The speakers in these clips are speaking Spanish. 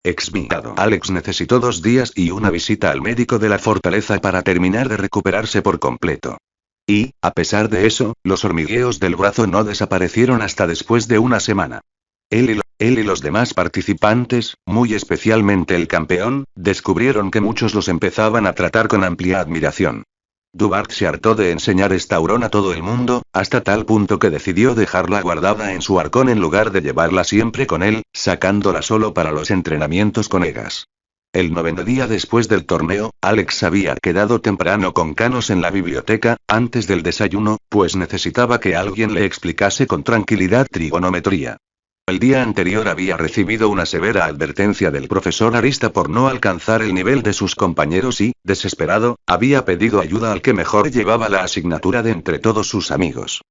Exmiado. Alex necesitó 2 días y una visita al médico de la fortaleza para terminar de recuperarse por completo. Y, a pesar de eso, los hormigueos del brazo no desaparecieron hasta después de una semana. Él y los demás participantes, muy especialmente el campeón, descubrieron que muchos los empezaban a tratar con amplia admiración. Dubart se hartó de enseñar esta hurón a todo el mundo, hasta tal punto que decidió dejarla guardada en su arcón en lugar de llevarla siempre con él, sacándola solo para los entrenamientos con Egas. El 9º día después del torneo, Alex había quedado temprano con Canos en la biblioteca, antes del desayuno, pues necesitaba que alguien le explicase con tranquilidad trigonometría. El día anterior había recibido una severa advertencia del profesor Arista por no alcanzar el nivel de sus compañeros y, desesperado, había pedido ayuda al que mejor llevaba la asignatura de entre todos sus amigos.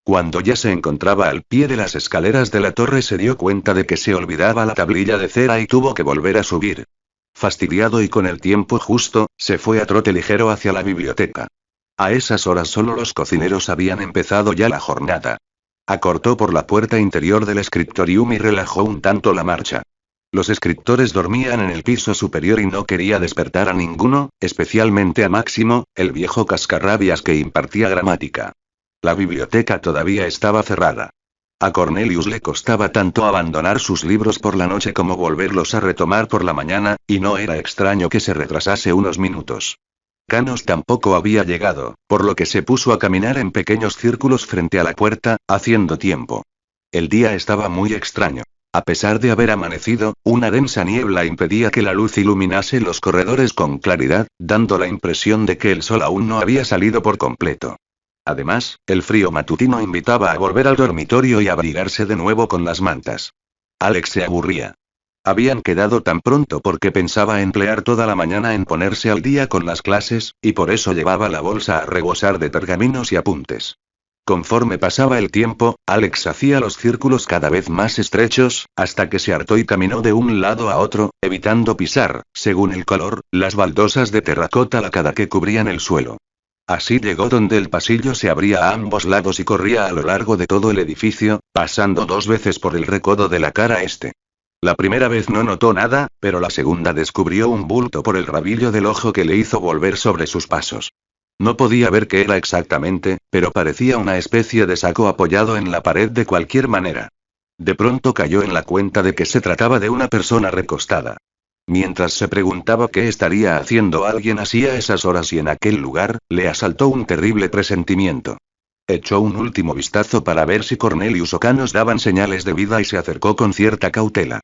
Cuando ya se encontraba al pie de las escaleras de la torre se dio cuenta de que se olvidaba la tablilla de cera y tuvo que volver a subir. Fastidiado y con el tiempo justo, se fue a trote ligero hacia la biblioteca. A esas horas solo los cocineros habían empezado ya la jornada. Acortó por la puerta interior del escritorium y relajó un tanto la marcha. Los escritores dormían en el piso superior y no quería despertar a ninguno, especialmente a Máximo, el viejo cascarrabias que impartía gramática. La biblioteca todavía estaba cerrada. A Cornelius le costaba tanto abandonar sus libros por la noche como volverlos a retomar por la mañana, y no era extraño que se retrasase unos minutos. Canos tampoco había llegado, por lo que se puso a caminar en pequeños círculos frente a la puerta, haciendo tiempo. El día estaba muy extraño. A pesar de haber amanecido, una densa niebla impedía que la luz iluminase los corredores con claridad, dando la impresión de que el sol aún no había salido por completo. Además, el frío matutino invitaba a volver al dormitorio y abrigarse de nuevo con las mantas. Alex se aburría. Habían quedado tan pronto porque pensaba emplear toda la mañana en ponerse al día con las clases, y por eso llevaba la bolsa a rebosar de pergaminos y apuntes. Conforme pasaba el tiempo, Alex hacía los círculos cada vez más estrechos, hasta que se hartó y caminó de un lado a otro, evitando pisar, según el color, las baldosas de terracota lacada que cubrían el suelo. Así llegó donde el pasillo se abría a ambos lados y corría a lo largo de todo el edificio, pasando 2 veces por el recodo de la cara este. La primera vez no notó nada, pero la segunda descubrió un bulto por el rabillo del ojo que le hizo volver sobre sus pasos. No podía ver qué era exactamente, pero parecía una especie de saco apoyado en la pared de cualquier manera. De pronto cayó en la cuenta de que se trataba de una persona recostada. Mientras se preguntaba qué estaría haciendo alguien así a esas horas y en aquel lugar, le asaltó un terrible presentimiento. Echó un último vistazo para ver si Cornelius o Canos daban señales de vida y se acercó con cierta cautela.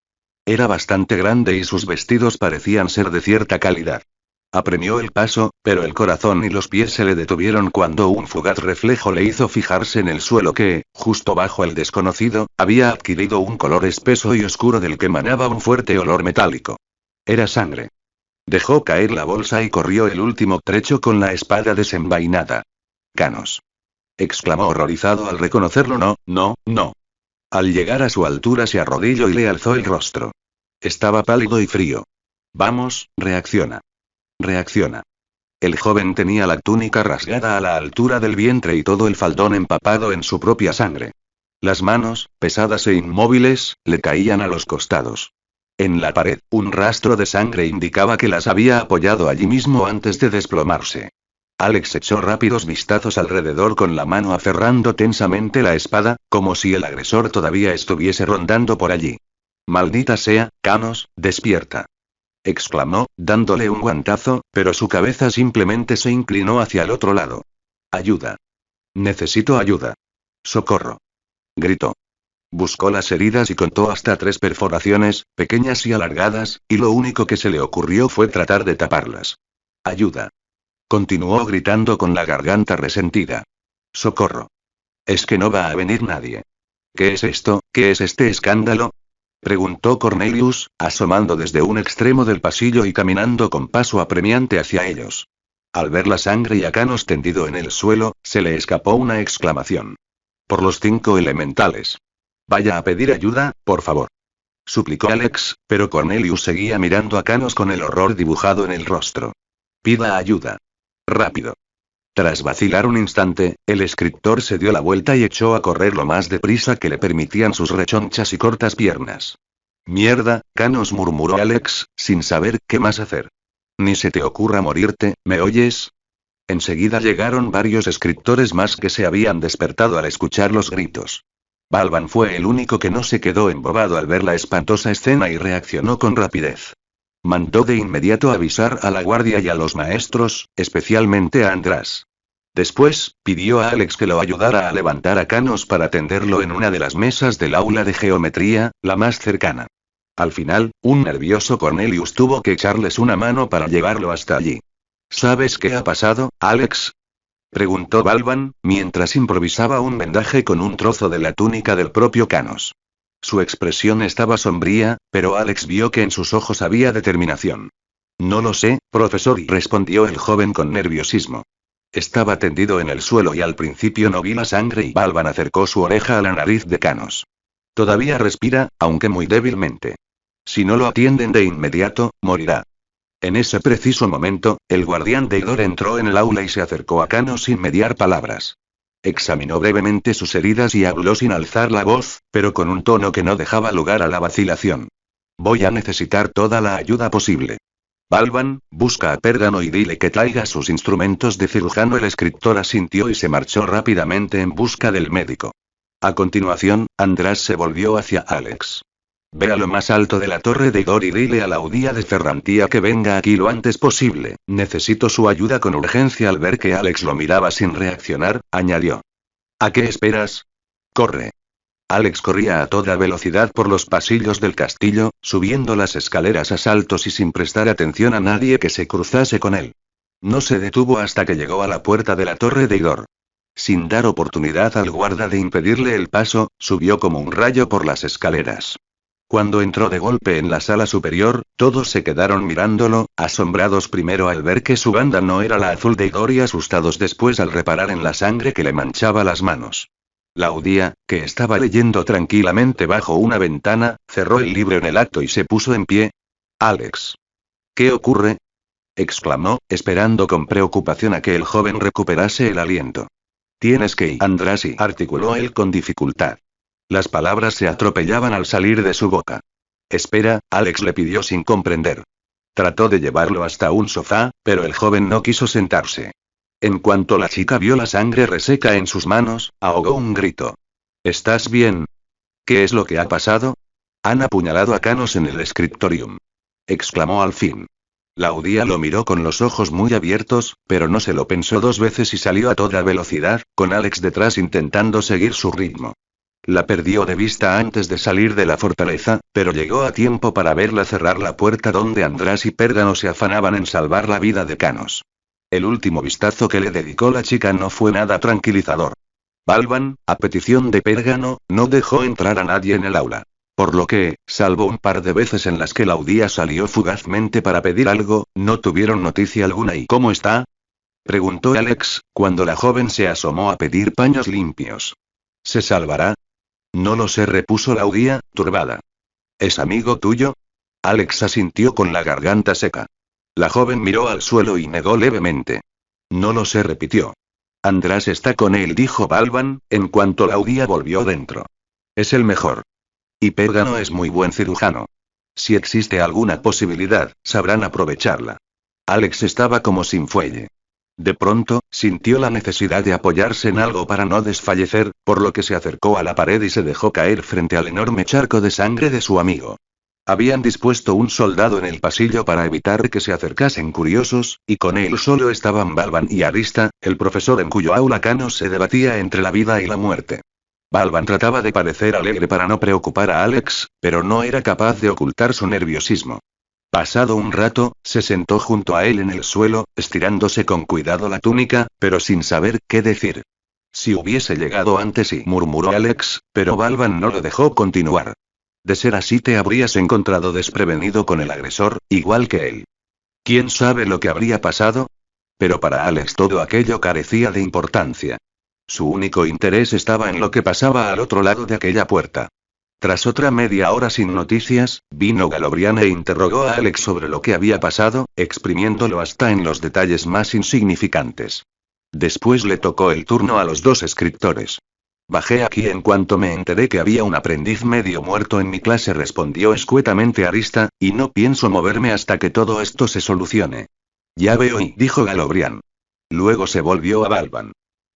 Era bastante grande y sus vestidos parecían ser de cierta calidad. Apremió el paso, pero el corazón y los pies se le detuvieron cuando un fugaz reflejo le hizo fijarse en el suelo que, justo bajo el desconocido, había adquirido un color espeso y oscuro del que emanaba un fuerte olor metálico. Era sangre. Dejó caer la bolsa y corrió el último trecho con la espada desenvainada. Canos. Exclamó horrorizado al reconocerlo. No. Al llegar a su altura se arrodilló y le alzó el rostro. Estaba pálido y frío. Vamos, reacciona. Reacciona. El joven tenía la túnica rasgada a la altura del vientre y todo el faldón empapado en su propia sangre. Las manos, pesadas e inmóviles, le caían a los costados. En la pared, un rastro de sangre indicaba que las había apoyado allí mismo antes de desplomarse. Alex echó rápidos vistazos alrededor con la mano aferrando tensamente la espada, como si el agresor todavía estuviese rondando por allí. «Maldita sea, Canos, despierta», exclamó, dándole un guantazo, pero su cabeza simplemente se inclinó hacia el otro lado. «Ayuda. Necesito ayuda. Socorro», gritó. Buscó las heridas y contó hasta 3 perforaciones, pequeñas y alargadas, y lo único que se le ocurrió fue tratar de taparlas. «Ayuda», continuó gritando con la garganta resentida. «Socorro. ¿Es que no va a venir nadie? ¿Qué es esto? ¿Qué es este escándalo?», preguntó Cornelius, asomando desde un extremo del pasillo y caminando con paso apremiante hacia ellos. Al ver la sangre y a Canos tendido en el suelo, se le escapó una exclamación. «Por los 5 elementales. Vaya a pedir ayuda, por favor», suplicó Alex, pero Cornelius seguía mirando a Canos con el horror dibujado en el rostro. «Pida ayuda. Rápido». Tras vacilar un instante, el escritor se dio la vuelta y echó a correr lo más deprisa que le permitían sus rechonchas y cortas piernas. Mierda, Canos, murmuró Alex, sin saber qué más hacer. Ni se te ocurra morirte, ¿me oyes? Enseguida llegaron varios escritores más que se habían despertado al escuchar los gritos. Balban fue el único que no se quedó embobado al ver la espantosa escena y reaccionó con rapidez. Mandó de inmediato avisar a la guardia y a los maestros, especialmente a András. Después, pidió a Alex que lo ayudara a levantar a Canos para tenderlo en una de las mesas del aula de geometría, la más cercana. Al final, un nervioso Cornelius tuvo que echarles una mano para llevarlo hasta allí. ¿Sabes qué ha pasado, Alex? Preguntó Balban, mientras improvisaba un vendaje con un trozo de la túnica del propio Canos. Su expresión estaba sombría, pero Alex vio que en sus ojos había determinación. No lo sé, profesor, respondió el joven con nerviosismo. Estaba tendido en el suelo y al principio no vi la sangre y Balban acercó su oreja a la nariz de Canos. Todavía respira, aunque muy débilmente. Si no lo atienden de inmediato, morirá. En ese preciso momento, el guardián de Idor entró en el aula y se acercó a Canos sin mediar palabras. Examinó brevemente sus heridas y habló sin alzar la voz, pero con un tono que no dejaba lugar a la vacilación. Voy a necesitar toda la ayuda posible. Balban, busca a Pérgamo y dile que traiga sus instrumentos de cirujano. El escritor asintió y se marchó rápidamente en busca del médico. A continuación, András se volvió hacia Alex. Ve a lo más alto de la torre de Idor y dile a la Audía de Ferrantía que venga aquí lo antes posible. Necesito su ayuda con urgencia. Al ver que Alex lo miraba sin reaccionar, añadió. ¿A qué esperas? Corre. Alex corría a toda velocidad por los pasillos del castillo, subiendo las escaleras a saltos y sin prestar atención a nadie que se cruzase con él. No se detuvo hasta que llegó a la puerta de la torre de Idor. Sin dar oportunidad al guarda de impedirle el paso, subió como un rayo por las escaleras. Cuando entró de golpe en la sala superior, todos se quedaron mirándolo, asombrados primero al ver que su banda no era la azul de Idor y asustados después al reparar en la sangre que le manchaba las manos. La Audía, que estaba leyendo tranquilamente bajo una ventana, cerró el libro en el acto y se puso en pie. Alex. ¿Qué ocurre? Exclamó, esperando con preocupación a que el joven recuperase el aliento. Tienes que ir, Andrasi, articuló él con dificultad. Las palabras se atropellaban al salir de su boca. Espera, Alex le pidió sin comprender. Trató de llevarlo hasta un sofá, pero el joven no quiso sentarse. En cuanto la chica vio la sangre reseca en sus manos, ahogó un grito. ¿Estás bien? ¿Qué es lo que ha pasado? Han apuñalado a Canos en el scriptorium. Exclamó al fin. La Audía lo miró con los ojos muy abiertos, pero no se lo pensó dos veces y salió a toda velocidad, con Alex detrás intentando seguir su ritmo. La perdió de vista antes de salir de la fortaleza, pero llegó a tiempo para verla cerrar la puerta donde András y Pérgamo se afanaban en salvar la vida de Canos. El último vistazo que le dedicó la chica no fue nada tranquilizador. Balban, a petición de Pérgamo, no dejó entrar a nadie en el aula. Por lo que, salvo un par de veces en las que la Audía salió fugazmente para pedir algo, no tuvieron noticia alguna. ¿Y cómo está? Preguntó Alex, cuando la joven se asomó a pedir paños limpios. ¿Se salvará? No lo sé, repuso la Audía, turbada. ¿Es amigo tuyo? Alex asintió con la garganta seca. La joven miró al suelo y negó levemente. No lo sé, repitió. András está con él, dijo Balban, en cuanto la Audía volvió dentro. Es el mejor. Y Pérgamo es muy buen cirujano. Si existe alguna posibilidad, sabrán aprovecharla. Alex estaba como sin fuelle. De pronto, sintió la necesidad de apoyarse en algo para no desfallecer, por lo que se acercó a la pared y se dejó caer frente al enorme charco de sangre de su amigo. Habían dispuesto un soldado en el pasillo para evitar que se acercasen curiosos, y con él solo estaban Balban y Arista, el profesor en cuyo aula Canos se debatía entre la vida y la muerte. Balban trataba de parecer alegre para no preocupar a Alex, pero no era capaz de ocultar su nerviosismo. Pasado un rato, se sentó junto a él en el suelo, estirándose con cuidado la túnica, pero sin saber qué decir. Si hubiese llegado antes y murmuró Alex, pero Balban no lo dejó continuar. De ser así te habrías encontrado desprevenido con el agresor, igual que él. ¿Quién sabe lo que habría pasado? Pero para Alex todo aquello carecía de importancia. Su único interés estaba en lo que pasaba al otro lado de aquella puerta. Tras otra media hora sin noticias, vino Galobrian e interrogó a Alex sobre lo que había pasado, exprimiéndolo hasta en los detalles más insignificantes. Después le tocó el turno a los dos escritores. Bajé aquí en cuanto me enteré que había un aprendiz medio muerto en mi clase, respondió escuetamente Arista, y no pienso moverme hasta que todo esto se solucione. Ya veo, dijo Galobrian. Luego se volvió a Balban.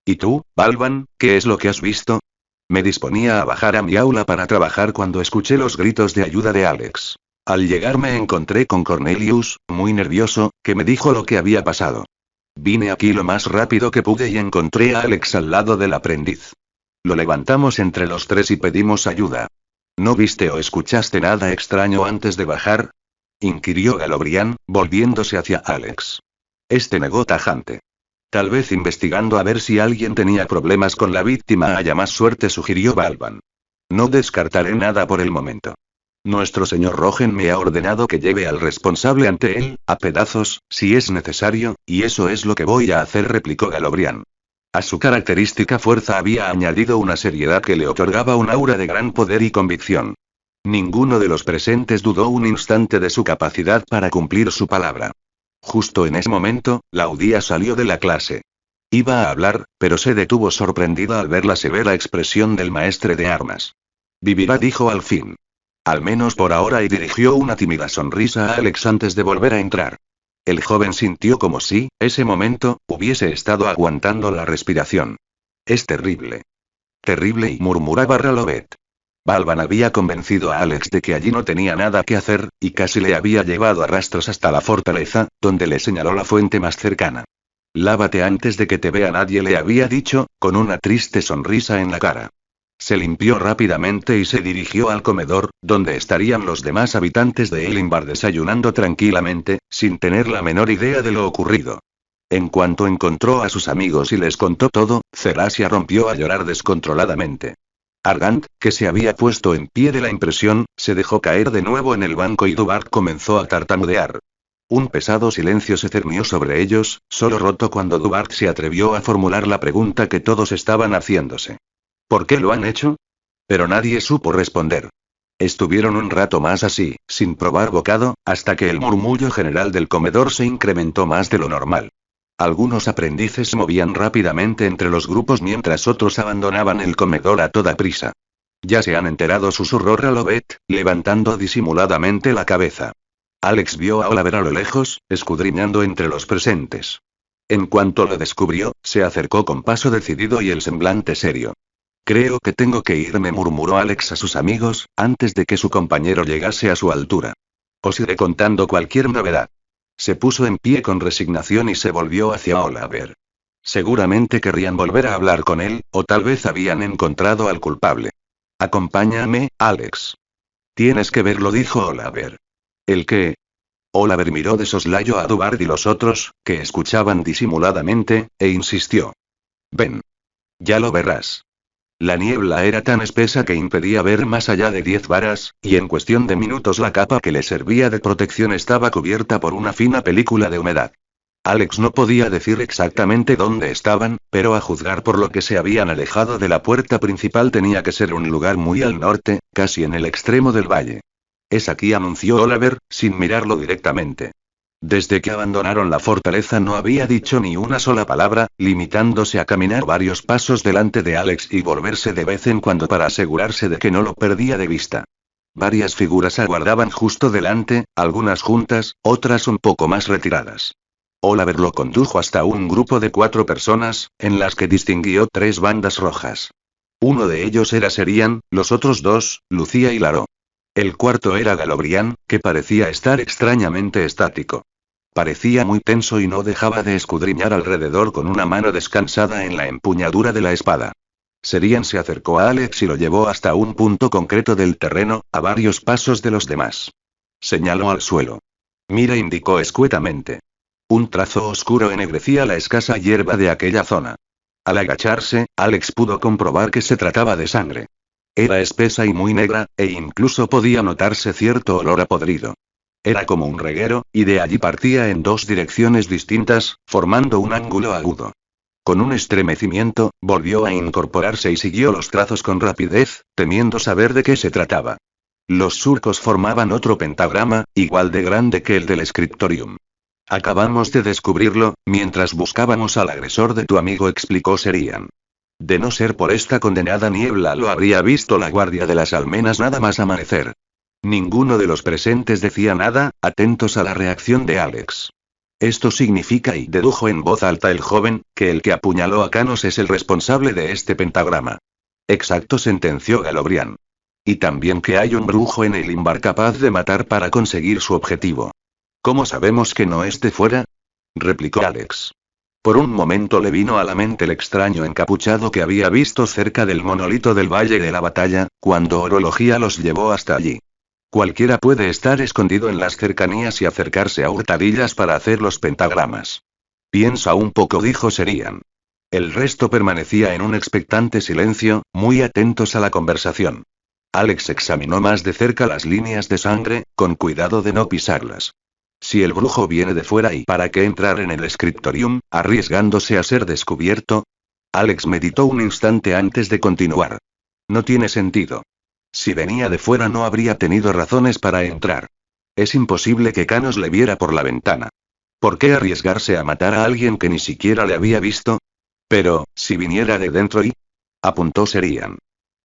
¿Y tú, Balban, qué es lo que has visto? Me disponía a bajar a mi aula para trabajar cuando escuché los gritos de ayuda de Alex. Al llegar me encontré con Cornelius, muy nervioso, que me dijo lo que había pasado. Vine aquí lo más rápido que pude y encontré a Alex al lado del aprendiz. Lo levantamos entre los tres y pedimos ayuda. ¿No viste o escuchaste nada extraño antes de bajar? Inquirió Galobrian, volviéndose hacia Alex. Este negó tajante. Tal vez investigando a ver si alguien tenía problemas con la víctima haya más suerte, sugirió Balban. No descartaré nada por el momento. Nuestro señor Rogen me ha ordenado que lleve al responsable ante él, a pedazos, si es necesario, y eso es lo que voy a hacer, replicó Galobrian. A su característica fuerza había añadido una seriedad que le otorgaba un aura de gran poder y convicción. Ninguno de los presentes dudó un instante de su capacidad para cumplir su palabra. Justo en ese momento, Laudía salió de la clase. Iba a hablar, pero se detuvo sorprendida al ver la severa expresión del maestre de armas. Vivirá, dijo al fin. Al menos por ahora, y dirigió una tímida sonrisa a Alex antes de volver a entrar. El joven sintió como si, ese momento, hubiese estado aguantando la respiración. Es terrible. Terrible, y murmuraba Ralobet. Balban había convencido a Alex de que allí no tenía nada que hacer, y casi le había llevado a rastros hasta la fortaleza, donde le señaló la fuente más cercana. Lávate antes de que te vea nadie, le había dicho, con una triste sonrisa en la cara. Se limpió rápidamente y se dirigió al comedor, donde estarían los demás habitantes de Elimbar desayunando tranquilamente, sin tener la menor idea de lo ocurrido. En cuanto encontró a sus amigos y les contó todo, Cerasia rompió a llorar descontroladamente. Argant, que se había puesto en pie de la impresión, se dejó caer de nuevo en el banco y Dubart comenzó a tartamudear. Un pesado silencio se cernió sobre ellos, solo roto cuando Dubart se atrevió a formular la pregunta que todos estaban haciéndose. ¿Por qué lo han hecho? Pero nadie supo responder. Estuvieron un rato más así, sin probar bocado, hasta que el murmullo general del comedor se incrementó más de lo normal. Algunos aprendices se movían rápidamente entre los grupos mientras otros abandonaban el comedor a toda prisa. Ya se han enterado, susurró Ralobet, levantando disimuladamente la cabeza. Alex vio a Oliver a lo lejos, escudriñando entre los presentes. En cuanto lo descubrió, se acercó con paso decidido y el semblante serio. Creo que tengo que irme, murmuró Alex a sus amigos, antes de que su compañero llegase a su altura. Os iré contando cualquier novedad. Se puso en pie con resignación y se volvió hacia Oliver. Seguramente querrían volver a hablar con él, o tal vez habían encontrado al culpable. Acompáñame, Alex. Tienes que verlo, dijo Oliver. ¿El qué? Oliver miró de soslayo a Dubart y los otros, que escuchaban disimuladamente, e insistió. Ven. Ya lo verás. La niebla era tan espesa que impedía ver más allá de 10 varas, y en cuestión de minutos la capa que le servía de protección estaba cubierta por una fina película de humedad. Alex no podía decir exactamente dónde estaban, pero a juzgar por lo que se habían alejado de la puerta principal tenía que ser un lugar muy al norte, casi en el extremo del valle. Es aquí, anunció Oliver, sin mirarlo directamente. Desde que abandonaron la fortaleza no había dicho ni una sola palabra, limitándose a caminar varios pasos delante de Alex y volverse de vez en cuando para asegurarse de que no lo perdía de vista. Varias figuras aguardaban justo delante, algunas juntas, otras un poco más retiradas. Oliver lo condujo hasta un grupo de 4 personas, en las que distinguió 3 bandas rojas. Uno de ellos era Serian, los otros 2, Lucía y Laro. El cuarto era Galobrian, que parecía estar extrañamente estático. Parecía muy tenso y no dejaba de escudriñar alrededor con una mano descansada en la empuñadura de la espada. Serian se acercó a Alex y lo llevó hasta un punto concreto del terreno, a varios pasos de los demás. Señaló al suelo. Mira, indicó escuetamente. Un trazo oscuro ennegrecía la escasa hierba de aquella zona. Al agacharse, Alex pudo comprobar que se trataba de sangre. Era espesa y muy negra, e incluso podía notarse cierto olor a podrido. Era como un reguero, y de allí partía en 2 direcciones distintas, formando un ángulo agudo. Con un estremecimiento, volvió a incorporarse y siguió los trazos con rapidez, temiendo saber de qué se trataba. Los surcos formaban otro pentagrama, igual de grande que el del Scriptorium. Acabamos de descubrirlo, mientras buscábamos al agresor de tu amigo, explicó Serian. De no ser por esta condenada niebla lo habría visto la guardia de las almenas nada más amanecer. Ninguno de los presentes decía nada, atentos a la reacción de Alex. Esto significa, y dedujo en voz alta el joven, que el que apuñaló a Canos es el responsable de este pentagrama. Exacto, sentenció Galobrian. Y también que hay un brujo en el Imbar capaz de matar para conseguir su objetivo. ¿Cómo sabemos que no esté fuera?, replicó Alex. Por un momento le vino a la mente el extraño encapuchado que había visto cerca del monolito del Valle de la Batalla, cuando Orología los llevó hasta allí. Cualquiera puede estar escondido en las cercanías y acercarse a hurtadillas para hacer los pentagramas. Piensa un poco, dijo Serian. El resto permanecía en un expectante silencio, muy atentos a la conversación. Alex examinó más de cerca las líneas de sangre, con cuidado de no pisarlas. Si el brujo viene de fuera, ¿y para qué entrar en el scriptorium, arriesgándose a ser descubierto? Alex meditó un instante antes de continuar. No tiene sentido. Si venía de fuera no habría tenido razones para entrar. Es imposible que Canos le viera por la ventana. ¿Por qué arriesgarse a matar a alguien que ni siquiera le había visto? Pero, si viniera de dentro y... apuntó Serian.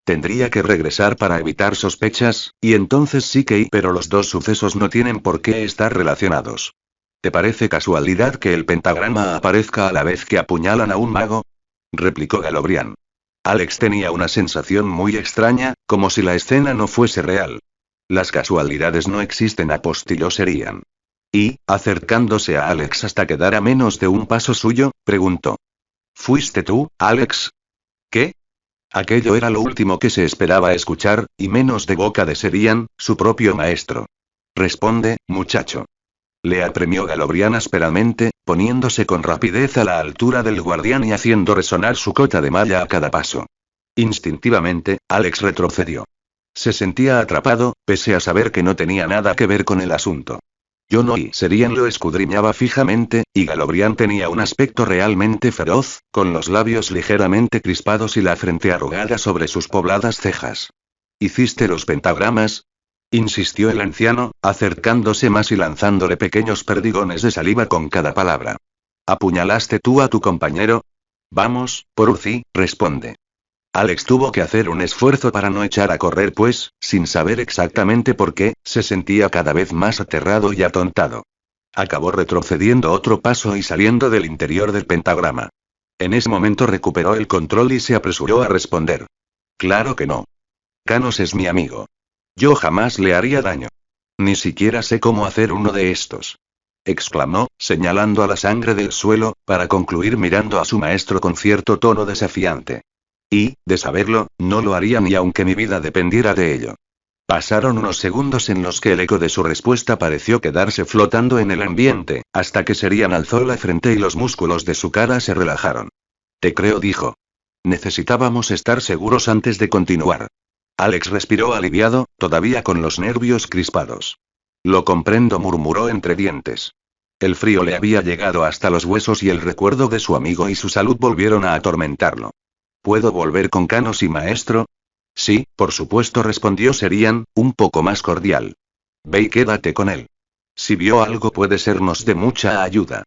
Tendría que regresar para evitar sospechas, y entonces sí que... pero los dos sucesos no tienen por qué estar relacionados. ¿Te parece casualidad que el pentagrama aparezca a la vez que apuñalan a un mago?, replicó Galobrian. Alex tenía una sensación muy extraña, como si la escena no fuese real. Las casualidades no existen, apostilló Serian. Y, acercándose a Alex hasta quedar a menos de un paso suyo, preguntó. ¿Fuiste tú, Alex? ¿Qué? Aquello era lo último que se esperaba escuchar, y menos de boca de Serian, su propio maestro. Responde, muchacho. Le apremió Galobrian ásperamente, poniéndose con rapidez a la altura del guardián y haciendo resonar su cota de malla a cada paso. Instintivamente, Alex retrocedió. Se sentía atrapado, pese a saber que no tenía nada que ver con el asunto. Yo no, y Serian lo escudriñaba fijamente, y Galobrian tenía un aspecto realmente feroz, con los labios ligeramente crispados y la frente arrugada sobre sus pobladas cejas. ¿Hiciste los pentagramas?, insistió el anciano, acercándose más y lanzándole pequeños perdigones de saliva con cada palabra. ¿Apuñalaste tú a tu compañero? Vamos, por Urzi, responde. Alex tuvo que hacer un esfuerzo para no echar a correr, pues, sin saber exactamente por qué, se sentía cada vez más aterrado y atontado. Acabó retrocediendo otro paso y saliendo del interior del pentagrama. En ese momento recuperó el control y se apresuró a responder. Claro que no. Canos es mi amigo. Yo jamás le haría daño. Ni siquiera sé cómo hacer uno de estos. Exclamó, señalando a la sangre del suelo, para concluir mirando a su maestro con cierto tono desafiante. Y, de saberlo, no lo haría ni aunque mi vida dependiera de ello. Pasaron unos segundos en los que el eco de su respuesta pareció quedarse flotando en el ambiente, hasta que Serian alzó la frente y los músculos de su cara se relajaron. Te creo, dijo. Necesitábamos estar seguros antes de continuar. Alex respiró aliviado, todavía con los nervios crispados. Lo comprendo, murmuró entre dientes. El frío le había llegado hasta los huesos y el recuerdo de su amigo y su salud volvieron a atormentarlo. ¿Puedo volver con Canos y maestro? Sí, por supuesto, respondió Serian, un poco más cordial. Ve y quédate con él. Si vio algo puede sernos de mucha ayuda.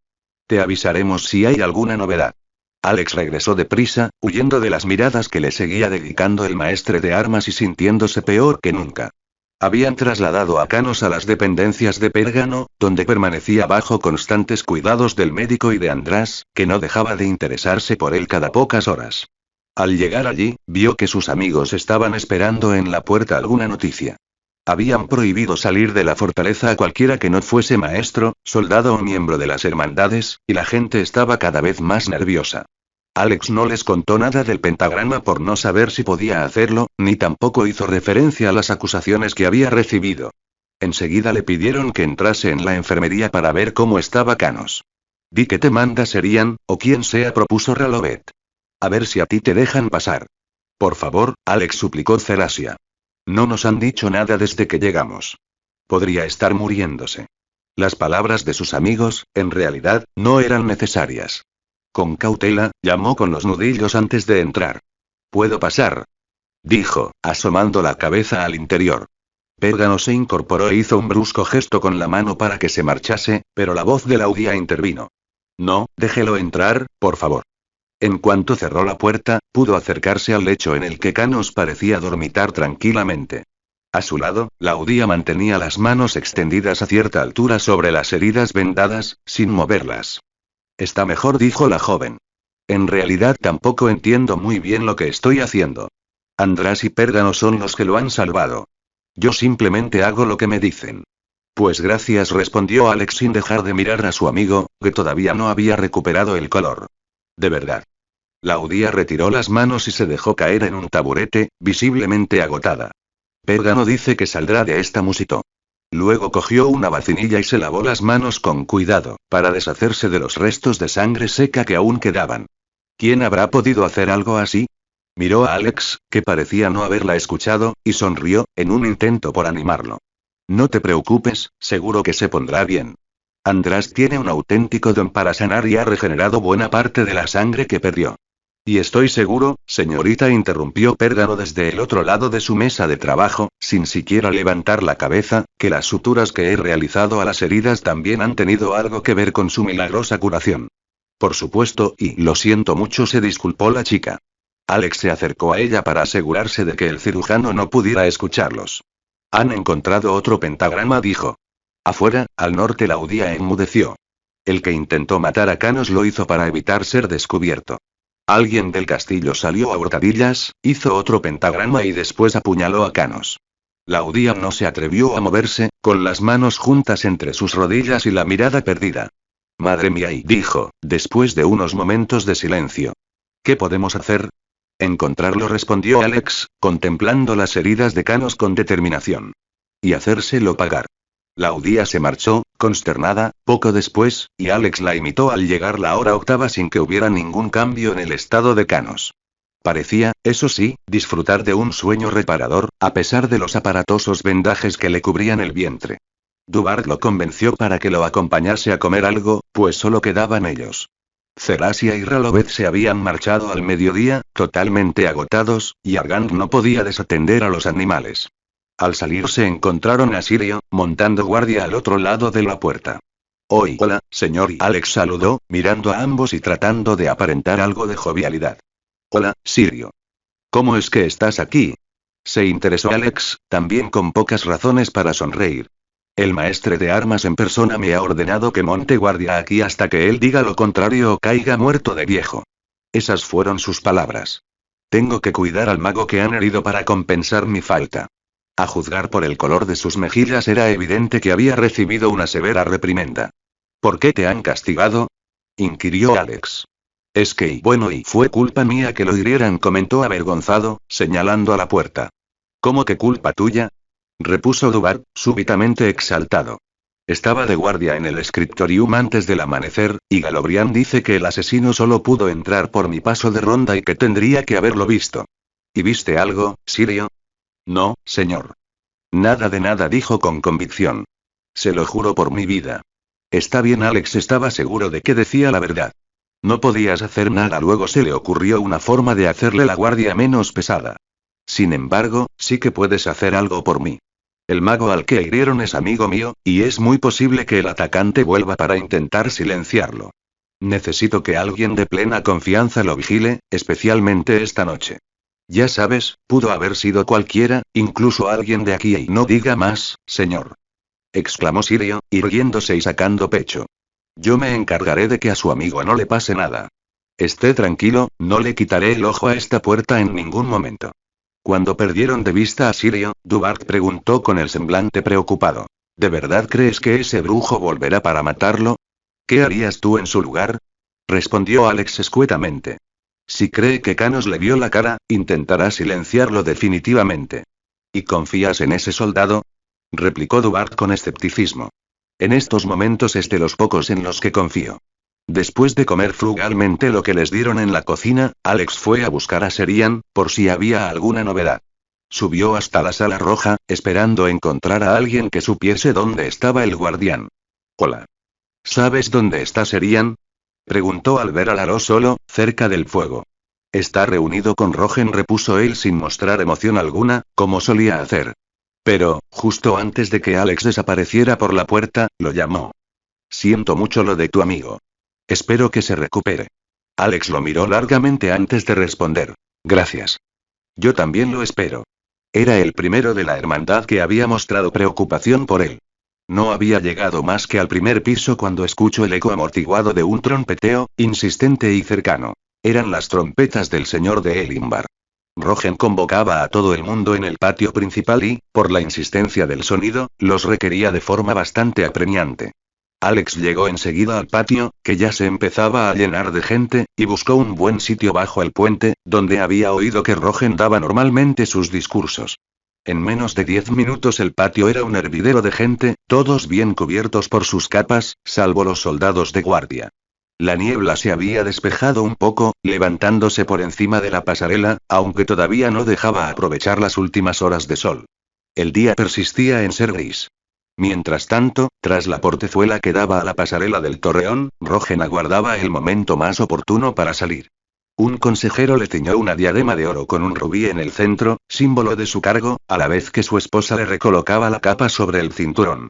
Te avisaremos si hay alguna novedad. Alex regresó deprisa, huyendo de las miradas que le seguía dedicando el maestre de armas y sintiéndose peor que nunca. Habían trasladado a Canos a las dependencias de Pérgamo, donde permanecía bajo constantes cuidados del médico y de András, que no dejaba de interesarse por él cada pocas horas. Al llegar allí, vio que sus amigos estaban esperando en la puerta alguna noticia. Habían prohibido salir de la fortaleza a cualquiera que no fuese maestro, soldado o miembro de las hermandades, y la gente estaba cada vez más nerviosa. Alex no les contó nada del pentagrama por no saber si podía hacerlo, ni tampoco hizo referencia a las acusaciones que había recibido. Enseguida le pidieron que entrase en la enfermería para ver cómo estaba Canos. Di que te manda Serian, o quien sea, propuso Ralovet. A ver si a ti te dejan pasar. Por favor, Alex, suplicó Celasia. No nos han dicho nada desde que llegamos. Podría estar muriéndose. Las palabras de sus amigos, en realidad, no eran necesarias. Con cautela, llamó con los nudillos antes de entrar. ¿Puedo pasar?, dijo, asomando la cabeza al interior. Pérgamo se incorporó e hizo un brusco gesto con la mano para que se marchase, pero la voz de Laudia intervino. No, déjelo entrar, por favor. En cuanto cerró la puerta, pudo acercarse al lecho en el que Canos parecía dormitar tranquilamente. A su lado, Laudía mantenía las manos extendidas a cierta altura sobre las heridas vendadas, sin moverlas. Está mejor, dijo la joven. En realidad tampoco entiendo muy bien lo que estoy haciendo. András y Pérgamo son los que lo han salvado. Yo simplemente hago lo que me dicen. Pues gracias, respondió Alex sin dejar de mirar a su amigo, que todavía no había recuperado el color. De verdad. Laudía retiró las manos y se dejó caer en un taburete, visiblemente agotada. Pérgamo dice que saldrá de esta musito. Luego cogió una vacinilla y se lavó las manos con cuidado, para deshacerse de los restos de sangre seca que aún quedaban. ¿Quién habrá podido hacer algo así? Miró a Alex, que parecía no haberla escuchado, y sonrió, en un intento por animarlo. No te preocupes, seguro que se pondrá bien. András tiene un auténtico don para sanar y ha regenerado buena parte de la sangre que perdió. Y estoy seguro, señorita, interrumpió Pérgamo desde el otro lado de su mesa de trabajo, sin siquiera levantar la cabeza, que las suturas que he realizado a las heridas también han tenido algo que ver con su milagrosa curación. Por supuesto, y lo siento mucho, se disculpó la chica. Alex se acercó a ella para asegurarse de que el cirujano no pudiera escucharlos. Han encontrado otro pentagrama, dijo. Afuera, al norte. Laudía enmudeció. El que intentó matar a Canos lo hizo para evitar ser descubierto. Alguien del castillo salió a hurtadillas, hizo otro pentagrama y después apuñaló a Canos. Laudía no se atrevió a moverse, con las manos juntas entre sus rodillas y la mirada perdida. Madre mía, y dijo, después de unos momentos de silencio. ¿Qué podemos hacer? Encontrarlo, respondió Alex, contemplando las heridas de Canos con determinación. Y hacérselo pagar. Laudía se marchó, consternada, poco después, y Alex la imitó al llegar la hora octava sin que hubiera ningún cambio en el estado de Canos. Parecía, eso sí, disfrutar de un sueño reparador, a pesar de los aparatosos vendajes que le cubrían el vientre. Duvart lo convenció para que lo acompañase a comer algo, pues solo quedaban ellos. Celasia y Ralovez se habían marchado al mediodía, totalmente agotados, y Argand no podía desatender a los animales. Al salir se encontraron a Sirio, montando guardia al otro lado de la puerta. Hola, señor, y Alex saludó, mirando a ambos y tratando de aparentar algo de jovialidad. Hola, Sirio. ¿Cómo es que estás aquí? Se interesó Alex, también con pocas razones para sonreír. El maestre de armas en persona me ha ordenado que monte guardia aquí hasta que él diga lo contrario o caiga muerto de viejo. Esas fueron sus palabras. Tengo que cuidar al mago que han herido para compensar mi falta. A juzgar por el color de sus mejillas era evidente que había recibido una severa reprimenda. ¿Por qué te han castigado? Inquirió Alex. Es que, bueno, y fue culpa mía que lo hirieran, comentó avergonzado, señalando a la puerta. ¿Cómo que culpa tuya? Repuso Duvart, súbitamente exaltado. Estaba de guardia en el escriptorium antes del amanecer, y Galobrián dice que el asesino solo pudo entrar por mi paso de ronda y que tendría que haberlo visto. ¿Y viste algo, Sirio? No, señor. Nada de nada, dijo con convicción. Se lo juro por mi vida. Está bien, Alex estaba seguro de que decía la verdad. No podías hacer nada. Luego se le ocurrió una forma de hacerle la guardia menos pesada. Sin embargo, sí que puedes hacer algo por mí. El mago al que hirieron es amigo mío, y es muy posible que el atacante vuelva para intentar silenciarlo. Necesito que alguien de plena confianza lo vigile, especialmente esta noche. Ya sabes, pudo haber sido cualquiera, incluso alguien de aquí, y no diga más, señor. Exclamó Sirio, irguiéndose y sacando pecho. Yo me encargaré de que a su amigo no le pase nada. Esté tranquilo, no le quitaré el ojo a esta puerta en ningún momento. Cuando perdieron de vista a Sirio, Duvart preguntó con el semblante preocupado. ¿De verdad crees que ese brujo volverá para matarlo? ¿Qué harías tú en su lugar? Respondió Alex escuetamente. Si cree que Canos le vio la cara, intentará silenciarlo definitivamente. ¿Y confías en ese soldado? Replicó Duvart con escepticismo. En estos momentos es de los pocos en los que confío. Después de comer frugalmente lo que les dieron en la cocina, Alex fue a buscar a Serian, por si había alguna novedad. Subió hasta la sala roja, esperando encontrar a alguien que supiese dónde estaba el guardián. Hola. ¿Sabes dónde está Serian? Preguntó al ver a Laro solo, cerca del fuego. Está reunido con Rogen, repuso él sin mostrar emoción alguna, como solía hacer. Pero, justo antes de que Alex desapareciera por la puerta, lo llamó. Siento mucho lo de tu amigo. Espero que se recupere. Alex lo miró largamente antes de responder. Gracias. Yo también lo espero. Era el primero de la hermandad que había mostrado preocupación por él. No había llegado más que al primer piso cuando escuchó el eco amortiguado de un trompeteo, insistente y cercano. Eran las trompetas del señor de Elimbar. Rogen convocaba a todo el mundo en el patio principal y, por la insistencia del sonido, los requería de forma bastante apremiante. Alex llegó enseguida al patio, que ya se empezaba a llenar de gente, y buscó un buen sitio bajo el puente, donde había oído que Rogen daba normalmente sus discursos. En menos de 10 minutos el patio era un hervidero de gente, todos bien cubiertos por sus capas, salvo los soldados de guardia. La niebla se había despejado un poco, levantándose por encima de la pasarela, aunque todavía no dejaba aprovechar las últimas horas de sol. El día persistía en ser gris. Mientras tanto, tras la portezuela que daba a la pasarela del torreón, Rogen aguardaba el momento más oportuno para salir. Un consejero le ciñó una diadema de oro con un rubí en el centro, símbolo de su cargo, a la vez que su esposa le recolocaba la capa sobre el cinturón.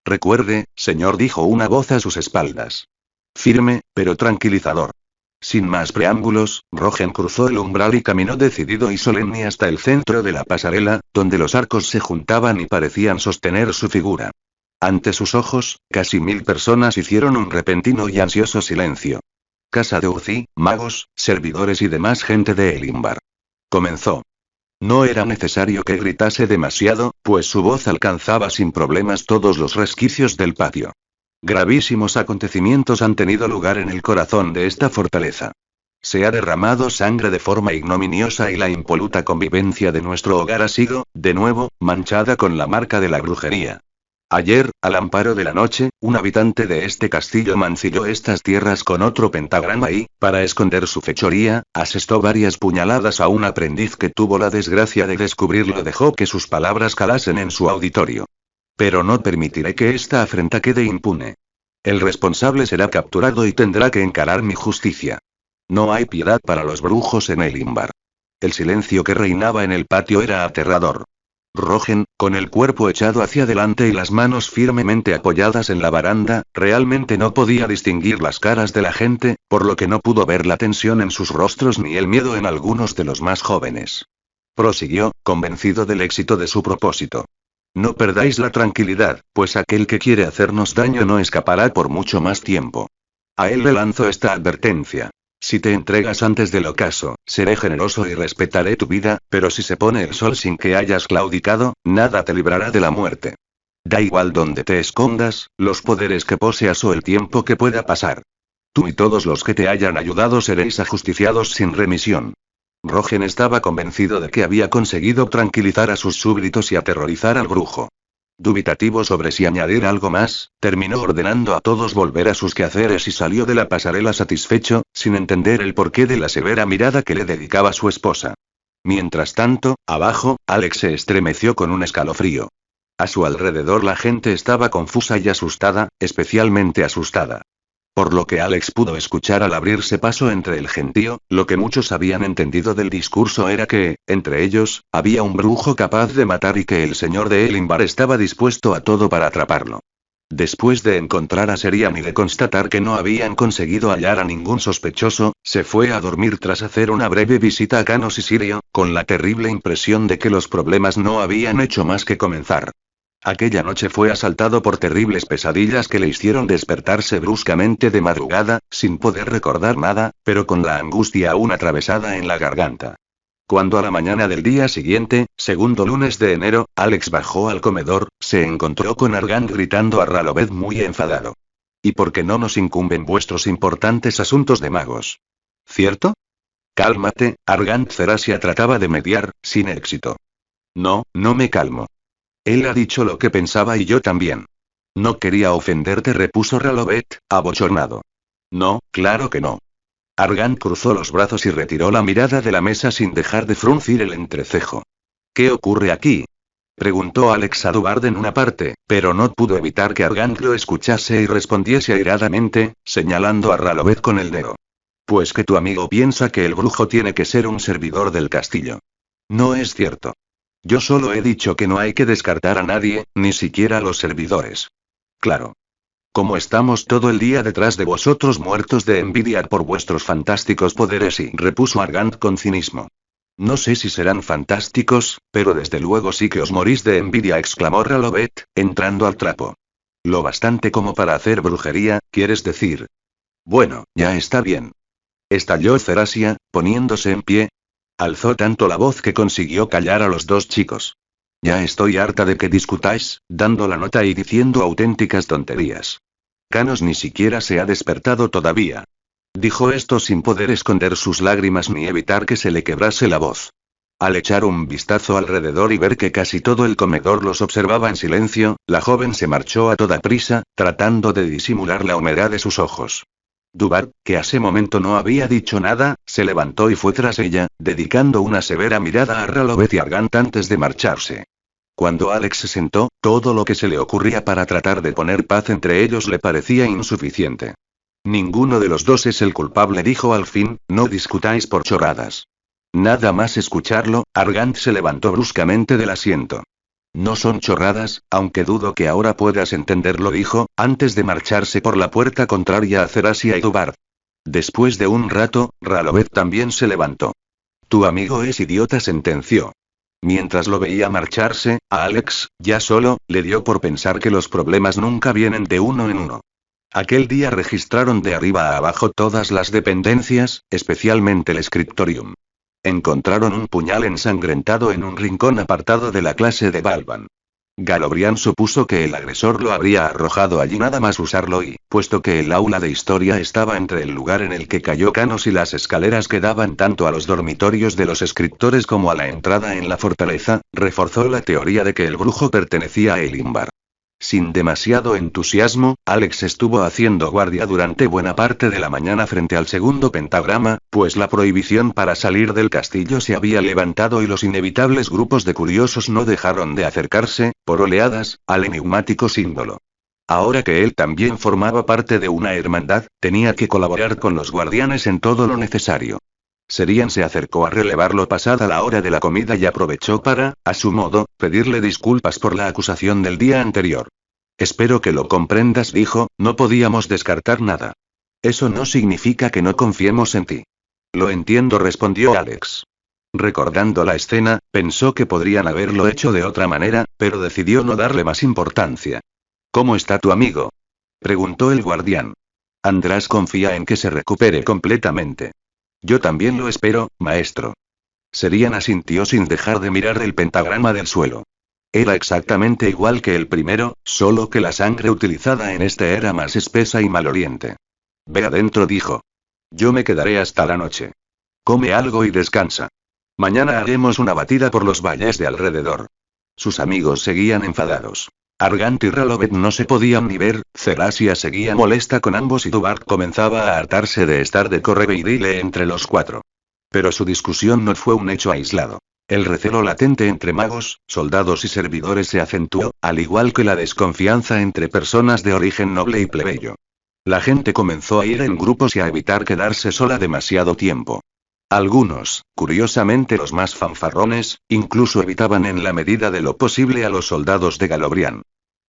Recuerde, señor, dijo una voz a sus espaldas. Firme, pero tranquilizador. Sin más preámbulos, Rogen cruzó el umbral y caminó decidido y solemne hasta el centro de la pasarela, donde los arcos se juntaban y parecían sostener su figura. Ante sus ojos, casi 1000 personas hicieron un repentino y ansioso silencio. Casa de Urzi, magos, servidores y demás gente de Elimbar. Comenzó. No era necesario que gritase demasiado, pues su voz alcanzaba sin problemas todos los resquicios del patio. Gravísimos acontecimientos han tenido lugar en el corazón de esta fortaleza. Se ha derramado sangre de forma ignominiosa y la impoluta convivencia de nuestro hogar ha sido, de nuevo, manchada con la marca de la brujería. Ayer, al amparo de la noche, un habitante de este castillo mancilló estas tierras con otro pentagrama y, para esconder su fechoría, asestó varias puñaladas a un aprendiz que tuvo la desgracia de descubrirlo. Dejó que sus palabras calasen en su auditorio. Pero no permitiré que esta afrenta quede impune. El responsable será capturado y tendrá que encarar mi justicia. No hay piedad para los brujos en Elimbar. El silencio que reinaba en el patio era aterrador. Rogen, con el cuerpo echado hacia adelante y las manos firmemente apoyadas en la baranda, realmente no podía distinguir las caras de la gente, por lo que no pudo ver la tensión en sus rostros ni el miedo en algunos de los más jóvenes. Prosiguió, convencido del éxito de su propósito. No perdáis la tranquilidad, pues aquel que quiere hacernos daño no escapará por mucho más tiempo. A él le lanzo esta advertencia. Si te entregas antes del ocaso, seré generoso y respetaré tu vida, pero si se pone el sol sin que hayas claudicado, nada te librará de la muerte. Da igual donde te escondas, los poderes que poseas o el tiempo que pueda pasar. Tú y todos los que te hayan ayudado seréis ajusticiados sin remisión. Rogen estaba convencido de que había conseguido tranquilizar a sus súbditos y aterrorizar al brujo. Dubitativo sobre si añadir algo más, terminó ordenando a todos volver a sus quehaceres y salió de la pasarela satisfecho, sin entender el porqué de la severa mirada que le dedicaba su esposa. Mientras tanto, abajo, Alex se estremeció con un escalofrío. A su alrededor la gente estaba confusa y asustada, especialmente asustada. Por lo que Alex pudo escuchar al abrirse paso entre el gentío, lo que muchos habían entendido del discurso era que, entre ellos, había un brujo capaz de matar y que el señor de Elimbar estaba dispuesto a todo para atraparlo. Después de encontrar a Serian y de constatar que no habían conseguido hallar a ningún sospechoso, se fue a dormir tras hacer una breve visita a Canos y Sirio, con la terrible impresión de que los problemas no habían hecho más que comenzar. Aquella noche fue asaltado por terribles pesadillas que le hicieron despertarse bruscamente de madrugada, sin poder recordar nada, pero con la angustia aún atravesada en la garganta. Cuando a la mañana del día siguiente, segundo lunes de enero, Alex bajó al comedor, se encontró con Argand gritando a Raloved muy enfadado. ¿Y por qué no nos incumben vuestros importantes asuntos de magos? ¿Cierto? Cálmate, Argand. Cerasia trataba de mediar, sin éxito. No, no me calmo. Él ha dicho lo que pensaba y yo también. No quería ofenderte, repuso Raloved, abochornado. No, claro que no. Argand cruzó los brazos y retiró la mirada de la mesa sin dejar de fruncir el entrecejo. ¿Qué ocurre aquí? Preguntó Alex a Dubard en una parte, pero no pudo evitar que Argand lo escuchase y respondiese airadamente, señalando a Raloved con el dedo. Pues que tu amigo piensa que el brujo tiene que ser un servidor del castillo. No es cierto. Yo solo he dicho que no hay que descartar a nadie, ni siquiera a los servidores. Claro. Como estamos todo el día detrás de vosotros muertos de envidia por vuestros fantásticos poderes y repuso Argant con cinismo. No sé si serán fantásticos, pero desde luego sí que os morís de envidia, exclamó Ralobet, entrando al trapo. Lo bastante como para hacer brujería, ¿quieres decir? Bueno, ya está bien. Estalló Cerasia, poniéndose en pie. Alzó tanto la voz que consiguió callar a los dos chicos. Ya estoy harta de que discutáis, dando la nota y diciendo auténticas tonterías. Canos ni siquiera se ha despertado todavía. Dijo esto sin poder esconder sus lágrimas ni evitar que se le quebrase la voz. Al echar un vistazo alrededor y ver que casi todo el comedor los observaba en silencio, la joven se marchó a toda prisa, tratando de disimular la humedad de sus ojos. Dubar, que a ese momento no había dicho nada, se levantó y fue tras ella, dedicando una severa mirada a Ralobet y Argant antes de marcharse. Cuando Alex se sentó, todo lo que se le ocurría para tratar de poner paz entre ellos le parecía insuficiente. Ninguno de los dos es el culpable, dijo al fin, no discutáis por chorradas. Nada más escucharlo, Argant se levantó bruscamente del asiento. No son chorradas, aunque dudo que ahora puedas entenderlo, dijo, antes de marcharse por la puerta contraria a Cerasia y Dubar. Después de un rato, Ralobet también se levantó. Tu amigo es idiota, sentenció. Mientras lo veía marcharse, a Alex, ya solo, le dio por pensar que los problemas nunca vienen de uno en uno. Aquel día registraron de arriba a abajo todas las dependencias, especialmente el scriptorium. Encontraron un puñal ensangrentado en un rincón apartado de la clase de Balban. Galobrian supuso que el agresor lo habría arrojado allí nada más usarlo y, puesto que el aula de historia estaba entre el lugar en el que cayó Canos y las escaleras que daban tanto a los dormitorios de los escritores como a la entrada en la fortaleza, reforzó la teoría de que el brujo pertenecía a Elimbar. Sin demasiado entusiasmo, Alex estuvo haciendo guardia durante buena parte de la mañana frente al segundo pentagrama, pues la prohibición para salir del castillo se había levantado y los inevitables grupos de curiosos no dejaron de acercarse, por oleadas, al enigmático símbolo. Ahora que él también formaba parte de una hermandad, tenía que colaborar con los guardianes en todo lo necesario. Serian se acercó a relevarlo pasada la hora de la comida y aprovechó para, a su modo, pedirle disculpas por la acusación del día anterior. Espero que lo comprendas, dijo, no podíamos descartar nada. Eso no significa que no confiemos en ti. Lo entiendo, respondió Alex. Recordando la escena, pensó que podrían haberlo hecho de otra manera, pero decidió no darle más importancia. ¿Cómo está tu amigo?, preguntó el guardián. András confía en que se recupere completamente. Yo también lo espero, maestro. Serian asintió sin dejar de mirar el pentagrama del suelo. Era exactamente igual que el primero, solo que la sangre utilizada en este era más espesa y maloliente. Ve adentro, dijo. Yo me quedaré hasta la noche. Come algo y descansa. Mañana haremos una batida por los valles de alrededor. Sus amigos seguían enfadados. Argant y Ralobet no se podían ni ver, Cerasia seguía molesta con ambos y Dubar comenzaba a hartarse de estar de correveidile entre los cuatro. Pero su discusión no fue un hecho aislado. El recelo latente entre magos, soldados y servidores se acentuó, al igual que la desconfianza entre personas de origen noble y plebeyo. La gente comenzó a ir en grupos y a evitar quedarse sola demasiado tiempo. Algunos, curiosamente los más fanfarrones, incluso evitaban en la medida de lo posible a los soldados de Galobrian.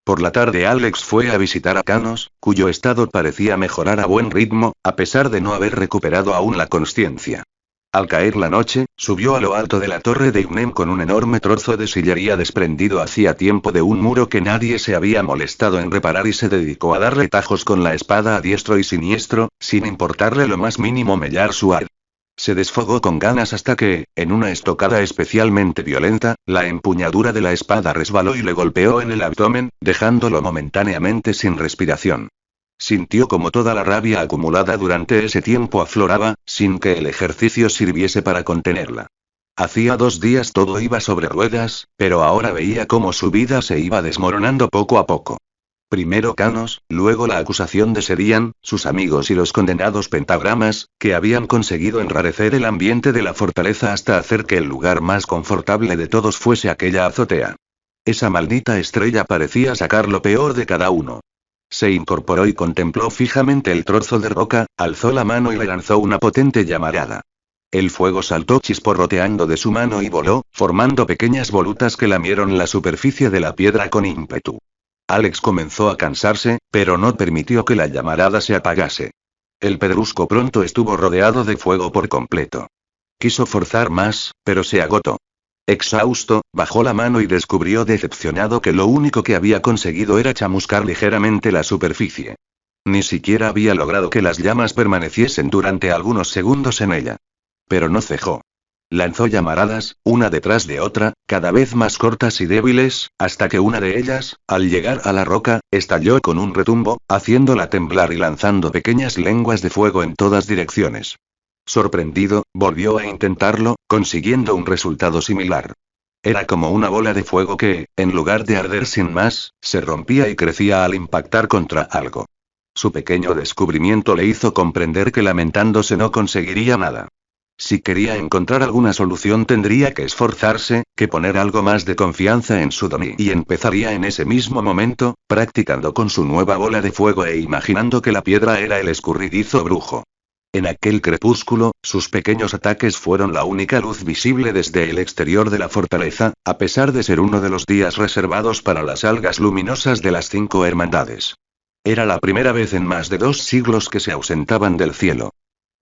Por la tarde Alex fue a visitar a Canos, cuyo estado parecía mejorar a buen ritmo, a pesar de no haber recuperado aún la consciencia. Al caer la noche, subió a lo alto de la torre de Ignem con un enorme trozo de sillería desprendido hacía tiempo de un muro que nadie se había molestado en reparar y se dedicó a darle tajos con la espada a diestro y siniestro, sin importarle lo más mínimo mellar su ar. Se desfogó con ganas hasta que, en una estocada especialmente violenta, la empuñadura de la espada resbaló y le golpeó en el abdomen, dejándolo momentáneamente sin respiración. Sintió como toda la rabia acumulada durante ese tiempo afloraba, sin que el ejercicio sirviese para contenerla. Hacía 2 días todo iba sobre ruedas, pero ahora veía cómo su vida se iba desmoronando poco a poco. Primero Canos, luego la acusación de Serian, sus amigos y los condenados pentagramas, que habían conseguido enrarecer el ambiente de la fortaleza hasta hacer que el lugar más confortable de todos fuese aquella azotea. Esa maldita estrella parecía sacar lo peor de cada uno. Se incorporó y contempló fijamente el trozo de roca, alzó la mano y le lanzó una potente llamarada. El fuego saltó chisporroteando de su mano y voló, formando pequeñas volutas que lamieron la superficie de la piedra con ímpetu. Alex comenzó a cansarse, pero no permitió que la llamarada se apagase. El pedrusco pronto estuvo rodeado de fuego por completo. Quiso forzar más, pero se agotó. Exhausto, bajó la mano y descubrió decepcionado que lo único que había conseguido era chamuscar ligeramente la superficie. Ni siquiera había logrado que las llamas permaneciesen durante algunos segundos en ella. Pero no cejó. Lanzó llamaradas, una detrás de otra, cada vez más cortas y débiles, hasta que una de ellas, al llegar a la roca, estalló con un retumbo, haciéndola temblar y lanzando pequeñas lenguas de fuego en todas direcciones. Sorprendido, volvió a intentarlo, consiguiendo un resultado similar. Era como una bola de fuego que, en lugar de arder sin más, se rompía y crecía al impactar contra algo. Su pequeño descubrimiento le hizo comprender que lamentándose no conseguiría nada. Si quería encontrar alguna solución tendría que esforzarse, que poner algo más de confianza en su don y empezaría en ese mismo momento, practicando con su nueva bola de fuego e imaginando que la piedra era el escurridizo brujo. En aquel crepúsculo, sus pequeños ataques fueron la única luz visible desde el exterior de la fortaleza, a pesar de ser uno de los días reservados para las algas luminosas de las 5 hermandades. Era la primera vez en más de 2 siglos que se ausentaban del cielo.